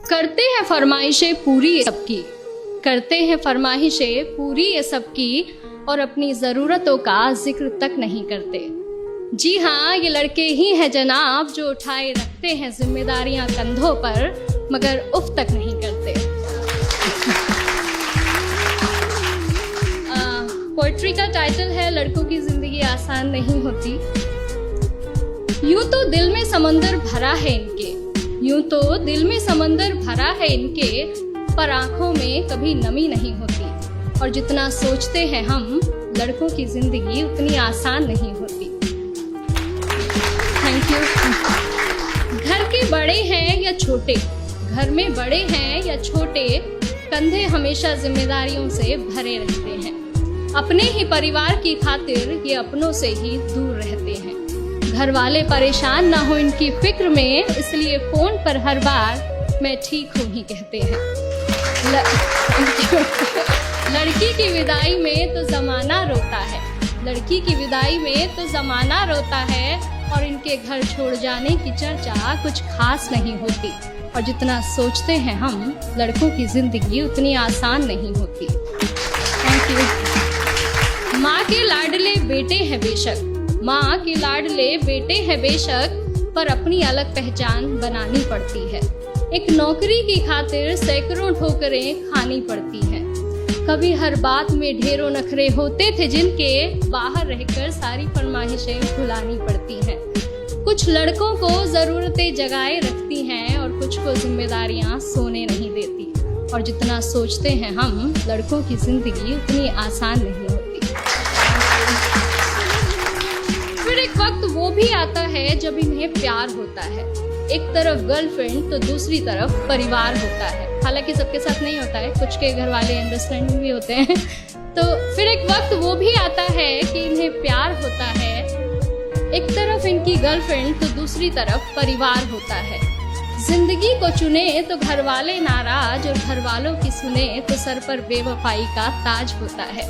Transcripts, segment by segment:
करते हैं फरमाइशें पूरी ये सबकी, करते हैं फरमाइशें पूरी ये सबकी, और अपनी ज़रूरतों का जिक्र तक नहीं करते। जी हाँ, ये लड़के ही हैं जनाब जो उठाए रखते हैं जिम्मेदारियां कंधों पर, मगर उफ तक नहीं करते। पोइट्री का टाइटल है लड़कों की जिंदगी आसान नहीं होती। यूं तो दिल में समंदर भरा है इनके, यूं तो दिल में समंदर भरा है इनके, पर आंखों में कभी नमी नहीं होती। और जितना सोचते हैं हम, लड़कों की जिंदगी उतनी आसान नहीं होती। Thank you. घर के बड़े हैं या छोटे, घर में बड़े हैं या छोटे, कंधे हमेशा जिम्मेदारियों से भरे रहते हैं। अपने ही परिवार की खातिर ये अपनों से ही दूर रहते हैं। घर वाले परेशान ना हो इनकी फिक्र में, इसलिए फोन पर हर बार मैं ठीक हूँ ही कहते हैं। लड़की की विदाई में तो जमाना रोता है, लड़की की विदाई में तो जमाना रोता है, और इनके घर छोड़ जाने की चर्चा कुछ खास नहीं होती। और जितना सोचते हैं हम, लड़कों की जिंदगी उतनी आसान नहीं होती। Thank you. माँ के लाडले बेटे हैं बेशक, माँ के लाडले बेटे हैं बेशक, पर अपनी अलग पहचान बनानी पड़ती है। एक नौकरी की खातिर सैकड़ों ठोकरें खानी पड़ती हैं। कभी हर बात में ढेरों नखरे होते थे जिनके, बाहर रहकर सारी फरमाइशें भुलानी पड़ती हैं। कुछ लड़कों को जरूरतें जगाए रखती हैं, और कुछ को जिम्मेदारियां सोने नहीं देती। और जितना सोचते हैं हम, लड़कों की जिंदगी उतनी आसान नहीं होती। फिर एक वक्त वो भी आता है जब इन्हें प्यार होता है। एक तरफ गर्लफ्रेंड तो दूसरी तरफ परिवार होता है। हालांकि सबके साथ नहीं होता है, कुछ के घर वाले अंडरस्टैंडिंग भी होते हैं। तो फिर एक वक्त वो भी आता है कि इन्हें प्यार होता है। एक तरफ इनकी गर्लफ्रेंड तो दूसरी तरफ परिवार होता है। जिंदगी को चुने तो घर वाले नाराज, और घर वालों की सुने तो सर पर बेवफाई का ताज होता है।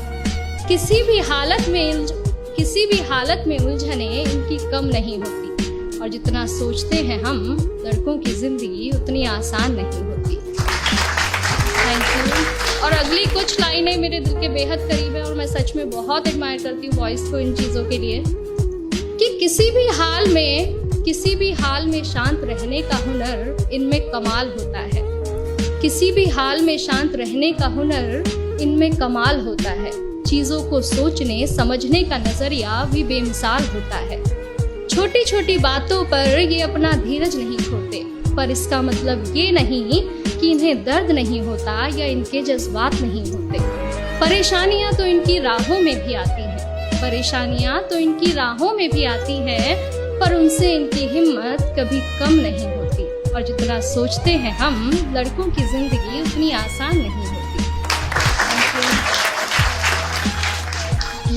किसी भी हालत में उलझने इनकी कम नहीं होती। और जितना सोचते हैं हम, लड़कों की जिंदगी उतनी आसान नहीं होती। Thank you. और अगली कुछ लाइनें मेरे दिल के बेहद करीब है, और मैं सच में बहुत एडमायर करती हूँ वॉइस को इन चीज़ों के लिए, कि किसी भी हाल में शांत रहने का हुनर इनमें कमाल होता है। किसी भी हाल में शांत रहने का हुनर इनमें कमाल होता है। चीज़ों को सोचने समझने का नजरिया भी बेमिसाल होता है। छोटी छोटी बातों पर ये अपना धीरज नहीं खोते, पर इसका मतलब ये नहीं कि इन्हें दर्द नहीं होता या इनके जज्बात नहीं होते। परेशानियां तो इनकी राहों में भी आती हैं, परेशानियां तो इनकी राहों में भी आती हैं, पर उनसे इनकी हिम्मत कभी कम नहीं होती। और जितना सोचते हैं हम, लड़कों की जिंदगी उतनी आसान नहीं होती।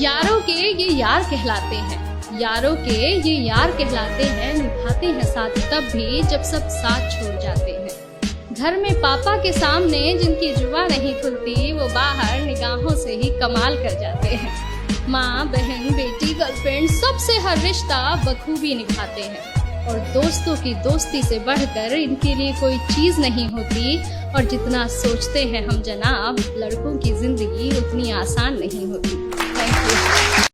यारों के ये यार कहलाते हैं, यारों के ये यार कहलाते हैं, निभाते हैं साथ तब भी जब सब साथ छोड़ जाते हैं। घर में पापा के सामने जिनकी जुबान नहीं खुलती, वो बाहर निगाहों से ही कमाल कर जाते हैं। माँ, बहन, बेटी, गर्लफ्रेंड, सबसे हर रिश्ता बखूबी निभाते हैं। और दोस्तों की दोस्ती से बढ़कर इनके लिए कोई चीज़ नहीं होती। और जितना सोचते हैं हम जनाब, लड़कों की जिंदगी उतनी आसान नहीं होती। Thank you.